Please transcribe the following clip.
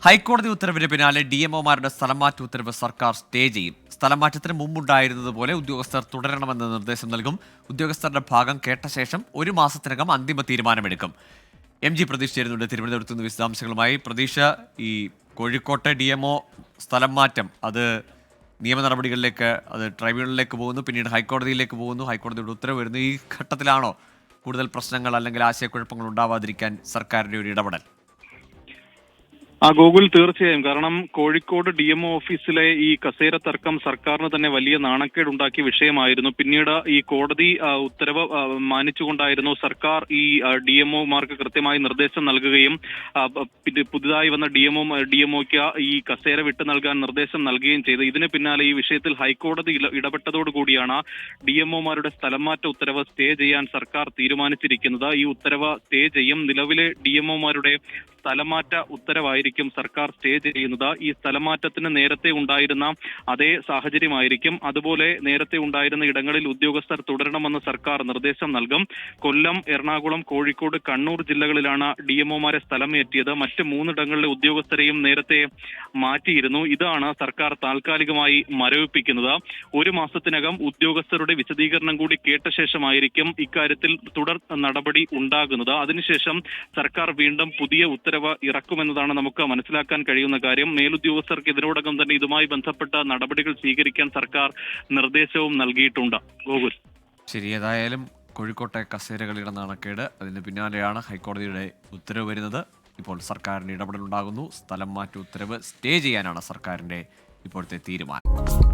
ഹൈക്കോടതി ഉത്തരവിന് പിന്നാലെ DMOമാരുടെ സ്ഥലംമാറ്റ ഉത്തരവ് സർക്കാർ സ്റ്റേ ചെയ്യും. സ്ഥലംമാറ്റത്തിന് മുമ്പുണ്ടായിരുന്നതുപോലെ ഉദ്യോഗസ്ഥർ തുടരണമെന്ന നിർദ്ദേശം നൽകും. ഉദ്യോഗസ്ഥരുടെ ഭാഗം കേട്ട ശേഷം 1 മാസത്തിനകം അന്തിമ തീരുമാനമെടുക്കും. MG പ്രതീഷ് ചേരുന്നുണ്ട് തിരുവനന്തപുരത്ത് നിന്ന് വിശദാംശങ്ങളുമായി. പ്രതീഷ, ഈ കോഴിക്കോട്ടെ DMO സ്ഥലം മാറ്റം അത് നിയമ നടപടികളിലേക്ക്, അത് ട്രൈബ്യൂണലിലേക്ക് പോകുന്നു, പിന്നീട് ഹൈക്കോടതിയിലേക്ക് പോകുന്നു, ഹൈക്കോടതിയുടെ ഉത്തരവ് വരുന്നു. ഈ ഘട്ടത്തിലാണോ കൂടുതൽ പ്രശ്നങ്ങൾ അല്ലെങ്കിൽ ആശയക്കുഴപ്പങ്ങൾ ഉണ്ടാവാതിരിക്കാൻ സർക്കാരിൻ്റെ ഒരു ഇടപെടൽ? ഗോകുൽ, തീർച്ചയായും. കാരണം കോഴിക്കോട് DMO ഓഫീസിലെ ഈ കസേര തർക്കം സർക്കാരിന് തന്നെ വലിയ നാണക്കേടുണ്ടാക്കിയ വിഷയമായിരുന്നു. പിന്നീട് ഈ കോടതി ഉത്തരവ് മാനിച്ചുകൊണ്ടായിരുന്നു സർക്കാർ ഈ DMOമാർക്ക് കൃത്യമായി നിർദ്ദേശം നൽകുകയും പുതുതായി വന്ന DMOയ്ക്ക് ഈ കസേര വിട്ടു നൽകാൻ നിർദ്ദേശം നൽകുകയും ചെയ്തു. ഇതിന് പിന്നാലെ ഈ വിഷയത്തിൽ ഹൈക്കോടതി ഇടപെട്ടതോടുകൂടിയാണ് DMOമാരുടെ സ്ഥലംമാറ്റ ഉത്തരവ് സ്റ്റേ ചെയ്യാൻ സർക്കാർ തീരുമാനിച്ചിരിക്കുന്നത്. ഈ ഉത്തരവ് സ്റ്റേ ചെയ്യും. നിലവിലെ DMOമാരുടെ സ്ഥലമാറ്റ ഉത്തരവായിരിക്കും സർക്കാർ സ്റ്റേ ചെയ്യുന്നത്. ഈ സ്ഥലമാറ്റത്തിന് നേരത്തെ ഉണ്ടായിരുന്ന അതേ സാഹചര്യമായിരിക്കും. അതുപോലെ നേരത്തെ ഉണ്ടായിരുന്ന ഇടങ്ങളിൽ ഉദ്യോഗസ്ഥർ തുടരണമെന്ന് സർക്കാർ നിർദ്ദേശം നൽകും. കൊല്ലം, എറണാകുളം, കോഴിക്കോട്, കണ്ണൂർ ജില്ലകളിലാണ് DMOമാരെ സ്ഥലമേറ്റിയത്. മറ്റ് 3 ഇടങ്ങളിലെ ഉദ്യോഗസ്ഥരെയും നേരത്തെ മാറ്റിയിരുന്നു. ഇതാണ് സർക്കാർ താൽക്കാലികമായി മരവിപ്പിക്കുന്നത്. 1 മാസത്തിനകം ഉദ്യോഗസ്ഥരുടെ വിശദീകരണം കൂടി കേട്ട ശേഷമായിരിക്കും ഇക്കാര്യത്തിൽ തുടർ നടപടി ഉണ്ടാകുന്നത്. അതിനുശേഷം സർക്കാർ വീണ്ടും പുതിയ ഉത്തരവ് ഇറക്കുമെന്നതാണ് നമുക്ക് മനസ്സിലാക്കാൻ കഴിയുന്ന കാര്യം. മേലുദ്യോഗസ്ഥർക്ക് ഇതിനോടകം തന്നെ ഇതുമായി ബന്ധപ്പെട്ട നടപടികൾ സ്വീകരിക്കാൻ സർക്കാർ നിർദ്ദേശവും നൽകിയിട്ടുണ്ട്. ഗോകുൽ, ശരി. ഏതായാലും കോഴിക്കോട്ടെ കസേരകളിയുടെ നാണക്കേട്, അതിന് പിന്നാലെയാണ് ഹൈക്കോടതിയുടെ ഉത്തരവ് വരുന്നത്. ഇപ്പോൾ സർക്കാരിന് ഇടപെടലുണ്ടാകുന്നു. സ്ഥലം മാറ്റ ഉത്തരവ് സ്റ്റേ ചെയ്യാനാണ് സർക്കാരിൻ്റെ ഇപ്പോഴത്തെ തീരുമാനം.